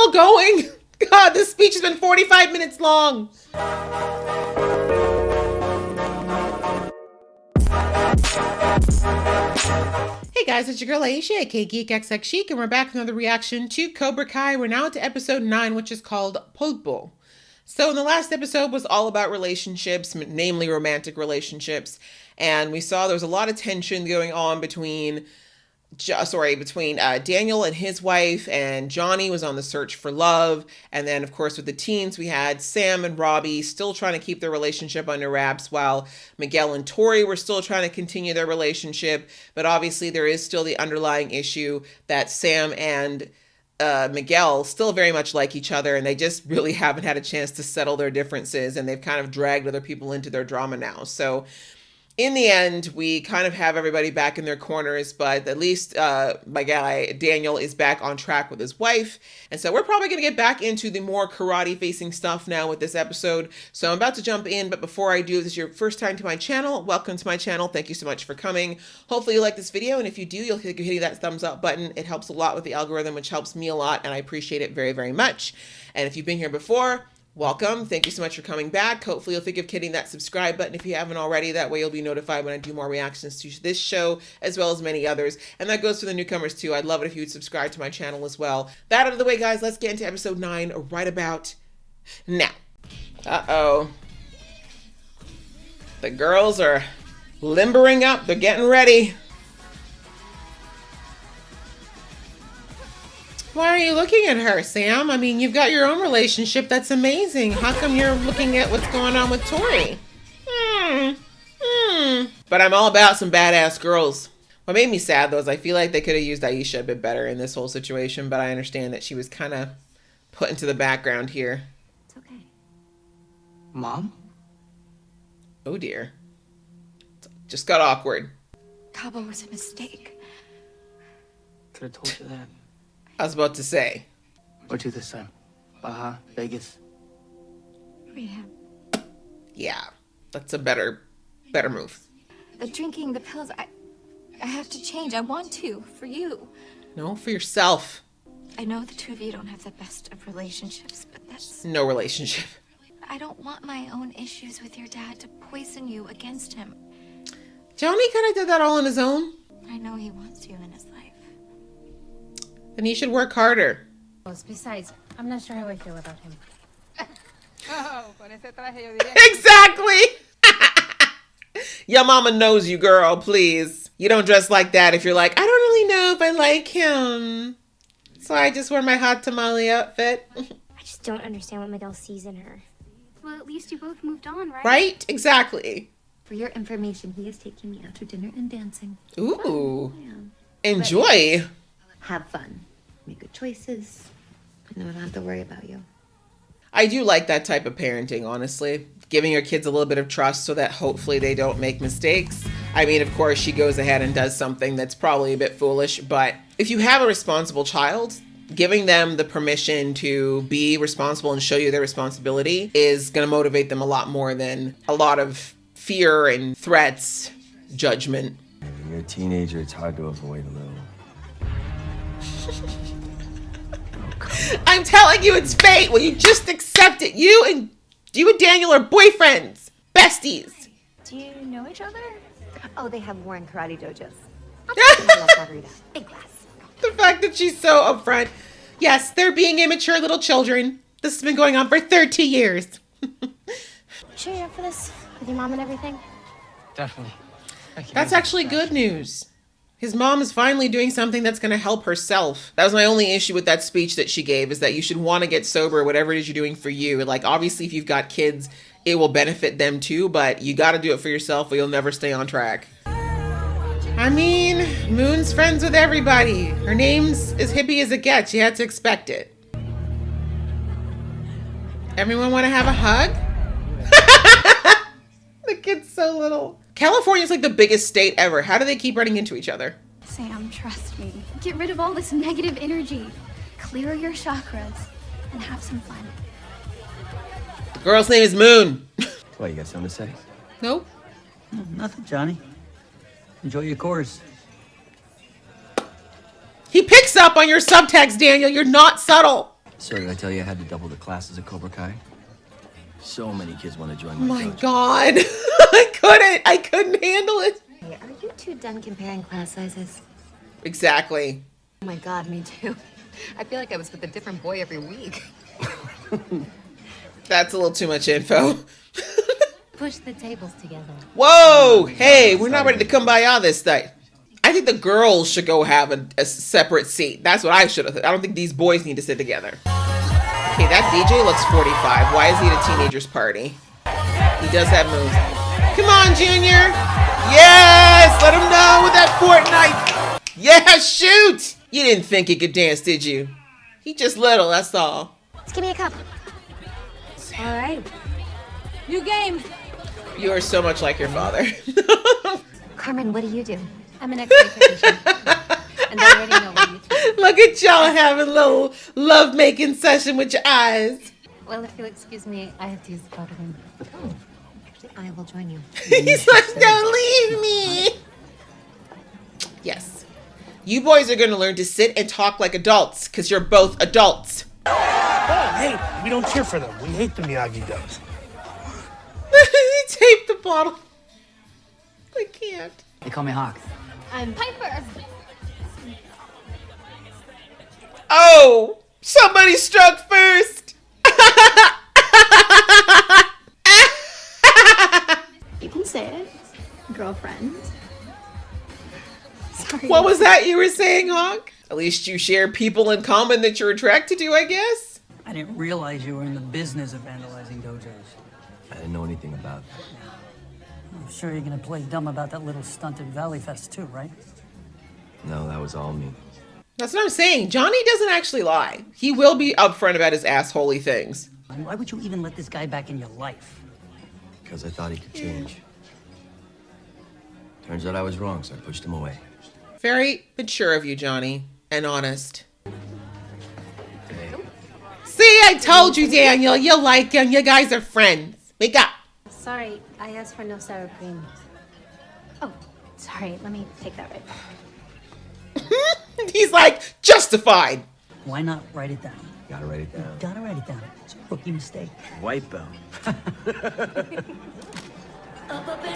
still going? God, this speech has been 45 minutes long. Hey guys, it's your girl Aisha, aka Geek XX Chic, and we're back with another reaction to Cobra Kai. We're now to episode 9, which is called Pulpo. So in the last episode was all about relationships, namely romantic relationships, and we saw there was a lot of tension going on between Daniel and his wife, and Johnny was on the search for love. And then, of course, with the teens, we had Sam and Robbie still trying to keep their relationship under wraps, while Miguel and Tori were still trying to continue their relationship. But obviously, there is still the underlying issue that Sam and Miguel still very much like each other, and they just really haven't had a chance to settle their differences, and they've kind of dragged other people into their drama now. So in the end, we kind of have everybody back in their corners, but at least my guy Daniel is back on track with his wife. And so we're probably going to get back into the more karate-facing stuff now with this episode. So I'm about to jump in, but before I do, if this is your first time to my channel, welcome to my channel. Thank you so much for coming. Hopefully you like this video, and if you do, you'll hit that thumbs up button. It helps a lot with the algorithm, which helps me a lot, and I appreciate it very, very much. And if you've been here before, welcome. Thank you so much for coming back. Hopefully you'll think of hitting that subscribe button if you haven't already. That way you'll be notified when I do more reactions to this show, as well as many others. And that goes for the newcomers too. I'd love it if you would subscribe to my channel as well. That out of the way, guys, let's get into episode 9 right about now. Uh-oh. The girls are limbering up. They're getting ready. Why are you looking at her, Sam? I mean, you've got your own relationship. That's amazing. How come you're looking at what's going on with Tori? But I'm all about some badass girls. What made me sad, though, is I feel like they could have used Aisha a bit better in this whole situation, but I understand that she was kind of put into the background here. It's okay. Mom? Oh, dear. It just got awkward. Cabo was a mistake. Could have told you that. I was about to say. Where'd you this time? Baja, Vegas. Rehab. Yeah, that's a better move. The drinking, the pills, I have to change. I want to, for you. No, for yourself. I know the two of you don't have the best of relationships, but that's... No relationship. I don't want my own issues with your dad to poison you against him. Johnny kind of did that all on his own. I know he wants you in his life. Then he should work harder. Besides, I'm not sure how I feel about him. Exactly. Your mama knows you, girl, please. You don't dress like that if you're like, I don't really know if I like him. So I just wear my hot tamale outfit. I just don't understand what Miguel sees in her. Well, at least you both moved on, right? Right? Exactly. For your information, he is taking me out to dinner and dancing. Ooh. Yeah. Enjoy. Have fun. Make good choices. And then I don't have to worry about you. I do like that type of parenting, honestly. Giving your kids a little bit of trust so that hopefully they don't make mistakes. I mean, of course, she goes ahead and does something that's probably a bit foolish, but if you have a responsible child, giving them the permission to be responsible and show you their responsibility is going to motivate them a lot more than a lot of fear and threats, judgment. When you're a teenager, it's hard to avoid a little. I'm telling you, it's fate. Will you just accept it? You and Daniel are boyfriends, besties. Do you know each other? Oh, they have Warren karate dojos. Big glass. The fact that she's so upfront. Yes, they're being immature little children. This has been going on for 30 years. Sure you're up for this? With your mom and everything? Definitely. That's actually good news. His mom is finally doing something that's going to help herself. That was my only issue with that speech that she gave, is that you should want to get sober, whatever it is you're doing for you. Like, obviously, if you've got kids, it will benefit them too, but you got to do it for yourself or you'll never stay on track. I mean, Moon's friends with everybody. Her name's as hippie as it gets. You had to expect it. Everyone want to have a hug? The kid's so little. California's like the biggest state ever. How do they keep running into each other? Sam, trust me. Get rid of all this negative energy. Clear your chakras and have some fun. The girl's name is Moon. What, you got something to say? Nope. Nothing, Johnny. Enjoy your course. He picks up on your subtext, Daniel. You're not subtle. So did I tell you I had to double the classes at Cobra Kai? So many kids want to join My dojo. God. I couldn't handle it. Hey, are you two done comparing class sizes? Exactly. Oh my God, me too. I feel like I was with a different boy every week. That's a little too much info. Push the tables together. Whoa, hey, we're not ready to kumbaya this night. I think the girls should go have a separate seat. That's what I should have. I don't think these boys need to sit together. Okay, that DJ looks 45. Why is he at a teenager's party? He does have moves. Come on, Junior. Yes, let him know with that Fortnite. Yeah, shoot. You didn't think he could dance, did you? He just little, that's all. Just give me a cup. All right. New game. You are so much like your father. Carmen, what do you do? I'm an expert technician. And I already know what you think. Look at y'all having a little love-making session with your eyes. Well, if you'll excuse me, I have to use the photo room. Oh, actually, I will join you. He's like, don't leave me. Yes. You boys are going to learn to sit and talk like adults because you're both adults. Oh, hey, we don't cheer for them. We hate the Miyagi-dos. He taped the bottle. I can't. They call me Hawk. I'm Piper. Oh, somebody struck first. You can say it. Girlfriend. Sorry. What was that you were saying, Hawk? At least you share people in common that you're attracted to, I guess. I didn't realize you were in the business of vandalizing dojos. I didn't know anything about it. I'm sure you're gonna play dumb about that little stunt at Valley Fest too, right? No, that was all me. That's what I'm saying. Johnny doesn't actually lie. He will be upfront about his assholey things. And why would you even let this guy back in your life? Because I thought he could change. Turns out I was wrong, so I pushed him away. Very mature of you, Johnny. And honest. See, I told you, Daniel. You like him. You guys are friends. Wake up. Sorry, I asked for no sour cream. Oh, sorry. Let me take that right back. He's like, justified. Why not write it down? Gotta write it down. Gotta write it down. It's a rookie mistake. White belt.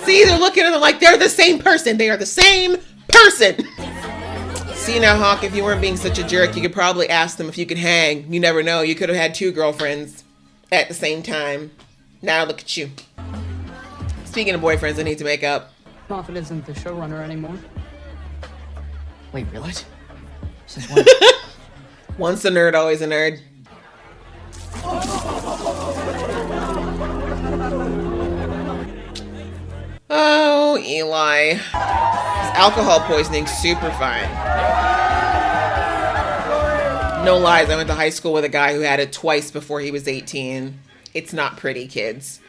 See, they're looking at them like they're the same person. They are the same person. See now, Hawk, if you weren't being such a jerk, you could probably ask them if you could hang. You never know. You could have had 2 girlfriends at the same time. Now look at you. Speaking of boyfriends, I need to make up. Moffat isn't the showrunner anymore. Wait, really? What? Since when? Once a nerd, always a nerd. Oh, Eli. His alcohol poisoning, super fine. No lies, I went to high school with a guy who had it twice before he was 18. It's not pretty, kids.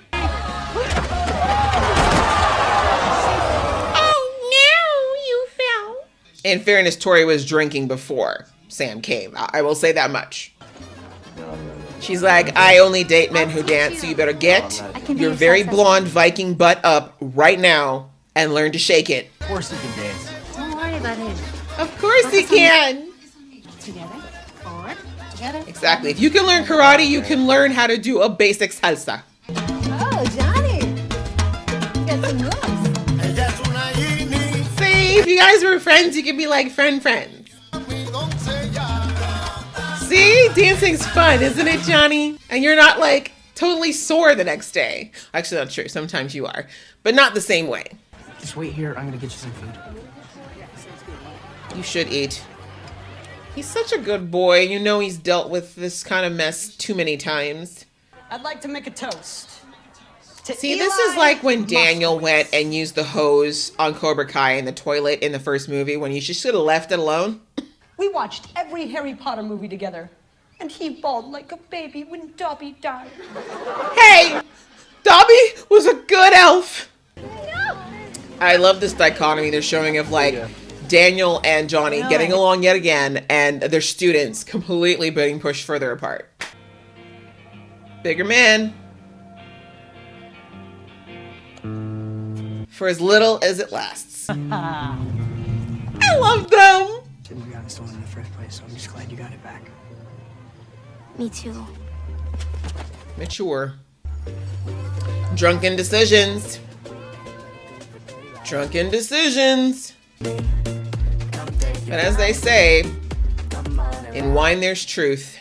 In fairness, Tori was drinking before Sam came. I will say that much. She's like, I only date men who dance, so you better get your very blonde Viking butt up right now and learn to shake it. Of course he can dance. Don't worry about it. Of course he can. Together. Forward. Together. Exactly. If you can learn karate, you can learn how to do a basic salsa. Oh, Johnny. You got some moves. See, if you guys were friends, you could be like friends. See, dancing's fun, isn't it, Johnny? And you're not like totally sore the next day. Actually, not true. Sometimes you are, but not the same way. Just wait here. I'm gonna get you some food. You should eat. He's such a good boy. You know he's dealt with this kind of mess too many times. I'd like to make a toast. To See, this Eli is like when Moskowitz. Daniel went and used the hose on Cobra Kai in the toilet in the first movie when you just should have left it alone. We watched every Harry Potter movie together, and he bawled like a baby when Dobby died. Hey, Dobby was a good elf. I love this dichotomy they're showing of like Daniel and Johnny getting along yet again, and their students completely being pushed further apart. Bigger man. For as little as it lasts. I love them. Didn't be honest one in the first place, so I'm just glad you got it back. Me too. Mature. Drunken decisions. Drunken decisions. But as they say, in wine there's truth.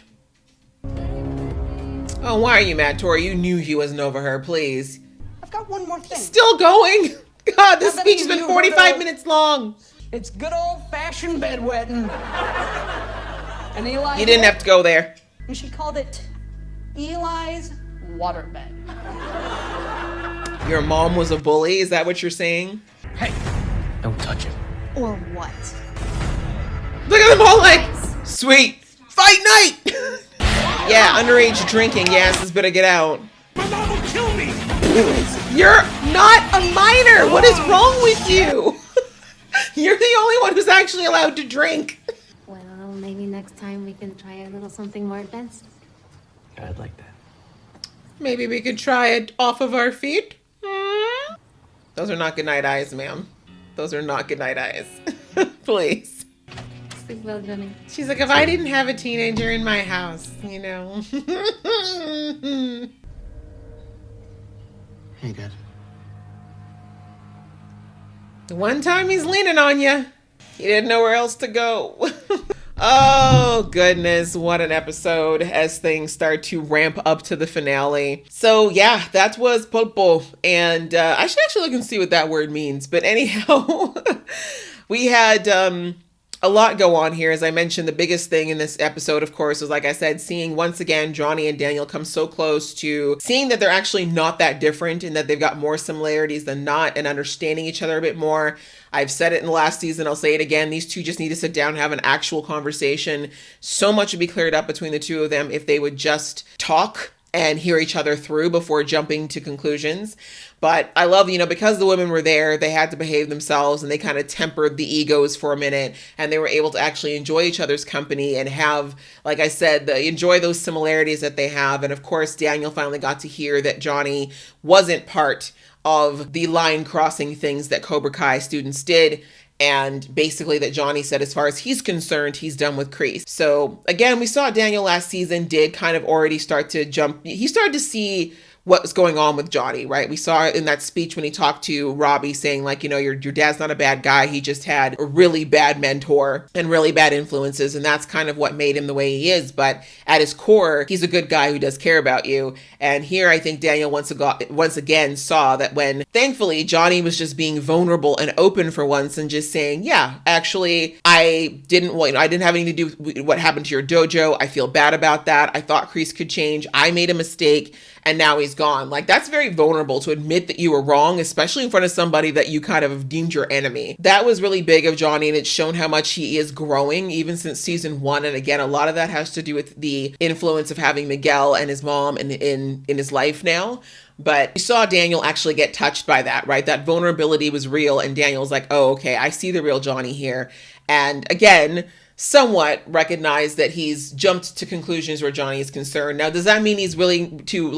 Oh, why are you mad, Tori? You knew he wasn't over her, please. I've got one more thing. Still going? God, this Now that speech has been you 45 heard minutes long. It's good old-fashioned bedwetting. And Eli... You didn't have to go there. And she called it Eli's waterbed. Your mom was a bully? Is that what you're saying? Hey, don't touch him. Or what? Look at them all like, sweet, fight night! Yeah, underage drinking. Yes, this better get out. My mom will kill me! You're not a minor! What is wrong with you? You're the only one who's actually allowed to drink. Well, maybe next time we can try a little something more advanced. I'd like that. Maybe we could try it off of our feet? Those are not goodnight eyes, ma'am. Those are not goodnight eyes. Please. Sleep well, Johnny. She's like, if I didn't have a teenager in my house, you know. Hey, Dad. The one time he's leaning on you, he didn't know where else to go. Oh, goodness. What an episode as things start to ramp up to the finale. So, yeah, that was Pulpo. And I should actually look and see what that word means. But anyhow, we had a lot go on here. As I mentioned, the biggest thing in this episode, of course, was, like I said, seeing once again Johnny and Daniel come so close to seeing that they're actually not that different and that they've got more similarities than not, and understanding each other a bit more. I've said it in the last season. I'll say it again. These two just need to sit down and have an actual conversation. So much would be cleared up between the two of them if they would just talk and hear each other through before jumping to conclusions. But I love, because the women were there, they had to behave themselves and they kind of tempered the egos for a minute, and they were able to actually enjoy each other's company and have, like I said, enjoy those similarities that they have. And of course, Daniel finally got to hear that Johnny wasn't part of the line crossing things that Cobra Kai students did. And basically that Johnny said, as far as he's concerned, he's done with Kreese. So again, we saw Daniel last season did kind of already start to jump. He started to see what was going on with Johnny, right? We saw it in that speech when he talked to Robbie saying like, your dad's not a bad guy. He just had a really bad mentor and really bad influences. And that's kind of what made him the way he is. But at his core, he's a good guy who does care about you. And here I think Daniel once again saw that when thankfully Johnny was just being vulnerable and open for once and just saying, yeah, actually, I didn't have anything to do with what happened to your dojo. I feel bad about that. I thought Kreese could change. I made a mistake. And now he's gone. Like, that's very vulnerable to admit that you were wrong, especially in front of somebody that you kind of deemed your enemy. That was really big of Johnny, and it's shown how much he is growing even since season 1. And again, a lot of that has to do with the influence of having Miguel and his mom in his life now. But you saw Daniel actually get touched by that, right? That vulnerability was real, and Daniel's like, oh, okay, I see the real Johnny here. And again, somewhat recognize that he's jumped to conclusions where Johnny is concerned. Now, does that mean he's willing to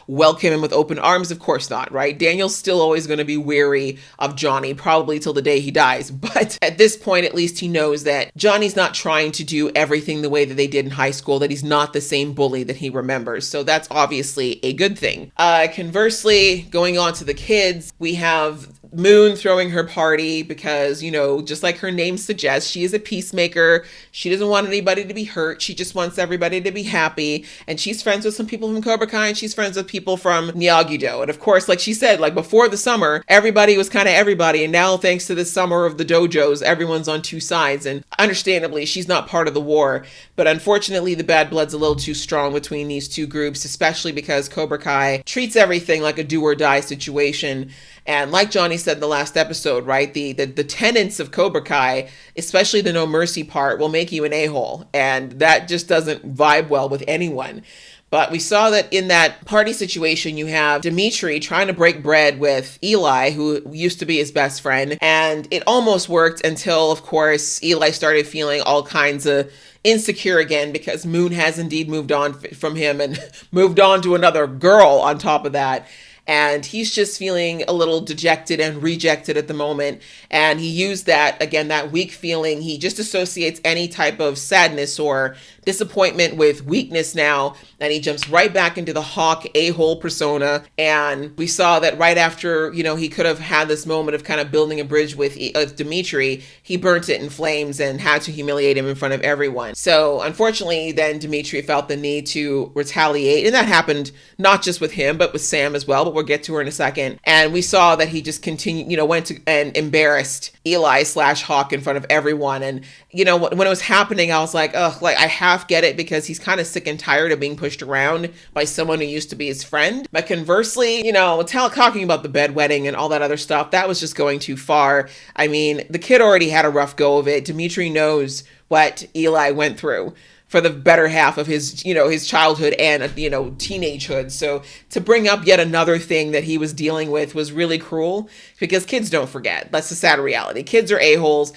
welcome him with open arms? Of course not, right? Daniel's still always going to be wary of Johnny, probably till the day he dies. But at this point, at least he knows that Johnny's not trying to do everything the way that they did in high school, that he's not the same bully that he remembers. So that's obviously a good thing. Conversely, going on to the kids, we have Moon throwing her party because, just like her name suggests, she is a peacemaker. She doesn't want anybody to be hurt. She just wants everybody to be happy. And she's friends with some people from Cobra Kai, and she's friends with people from Miyagi-Do. And of course, like she said, before the summer, everybody was kind of everybody. And now, thanks to the summer of the dojos, everyone's on two sides. And understandably, she's not part of the war. But unfortunately, the bad blood's a little too strong between these two groups, especially because Cobra Kai treats everything like a do or die situation. And like Johnny said in the last episode, right, the tenets of Cobra Kai, especially the no mercy part, will make you an a-hole. And that just doesn't vibe well with anyone. But we saw that in that party situation, you have Dimitri trying to break bread with Eli, who used to be his best friend. And it almost worked until, of course, Eli started feeling all kinds of insecure again because Moon has indeed moved on from him and moved on to another girl on top of that. and he's just feeling a little dejected and rejected at the moment. And he used that, again, that weak feeling. He just associates any type of sadness or disappointment with weakness now, and he jumps right back into the Hawk a-hole persona. And we saw that right after, he could have had this moment of kind of building a bridge with Dimitri, he burnt it in flames and had to humiliate him in front of everyone. So unfortunately, then Dimitri felt the need to retaliate, and that happened not just with him, but with Sam as well, but we'll get to her in a second. And we saw that he just continued, went to and embarrassed Eli/Hawk in front of everyone. And, when it was happening, I was like, ugh, like I half get it, because he's kind of sick and tired of being pushed around by someone who used to be his friend. But conversely, talking about the bedwetting and all that other stuff, that was just going too far. I mean, the kid already had a rough go of it. Dimitri knows what Eli went through for the better half of his, his childhood and, teenagehood. So to bring up yet another thing that he was dealing with was really cruel, because kids don't forget. That's the sad reality. Kids are a-holes.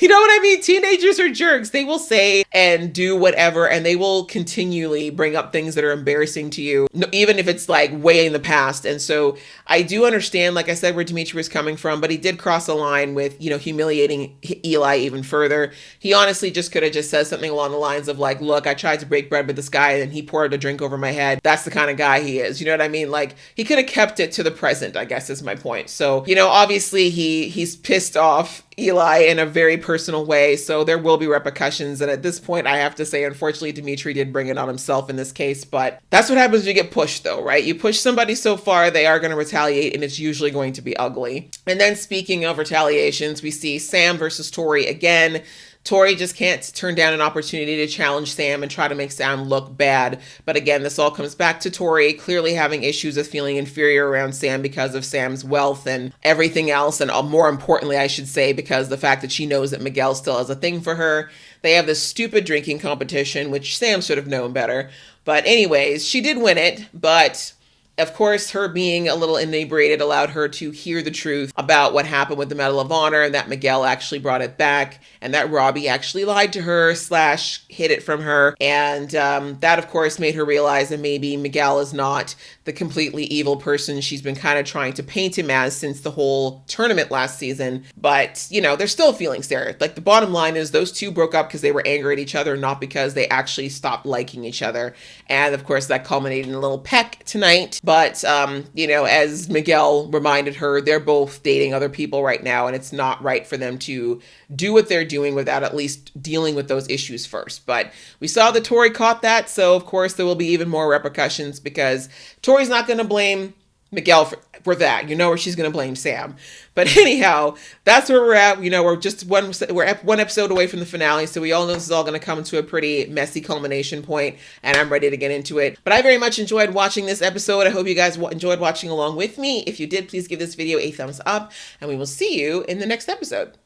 You know what I mean? Teenagers are jerks. They will say and do whatever, and they will continually bring up things that are embarrassing to you, even if it's like way in the past. And so I do understand, like I said, where Dimitri was coming from, but he did cross a line with, humiliating Eli even further. He honestly just could have just said something along the lines of like, look, I tried to break bread with this guy and he poured a drink over my head. That's the kind of guy he is. You know what I mean? Like, he could have kept it to the present, I guess is my point. So, obviously he's pissed off Eli in a very personal way, so there will be repercussions. And at this point, I have to say, unfortunately, Dimitri did bring it on himself in this case. But that's what happens when you get pushed, though, right? You push somebody so far, they are going to retaliate, and it's usually going to be ugly. And then speaking of retaliations, we see Sam versus Tori again. Tori just can't turn down an opportunity to challenge Sam and try to make Sam look bad. But again, this all comes back to Tori clearly having issues with feeling inferior around Sam because of Sam's wealth and everything else. And more importantly, I should say, because the fact that she knows that Miguel still has a thing for her. They have this stupid drinking competition, which Sam should have known better. But anyways, she did win it, but of course, her being a little inebriated allowed her to hear the truth about what happened with the Medal of Honor, and that Miguel actually brought it back, and that Robbie actually lied to her / hid it from her. And that, of course, made her realize that maybe Miguel is not the completely evil person she's been kind of trying to paint him as since the whole tournament last season. But, there's still feelings there. Like, the bottom line is those two broke up because they were angry at each other, not because they actually stopped liking each other. And, of course, that culminated in a little peck tonight. But, as Miguel reminded her, they're both dating other people right now, and it's not right for them to do what they're doing without at least dealing with those issues first. But we saw that Tori caught that, so of course there will be even more repercussions, because Tori's not going to blame Miguel for that, or she's going to blame Sam. But anyhow, that's where we're at. We're one episode away from the finale, so we all know this is all going to come to a pretty messy culmination point, and I'm ready to get into it. But I very much enjoyed watching this episode. I hope you guys enjoyed watching along with me. If you did, please give this video a thumbs up, and we will see you in the next episode.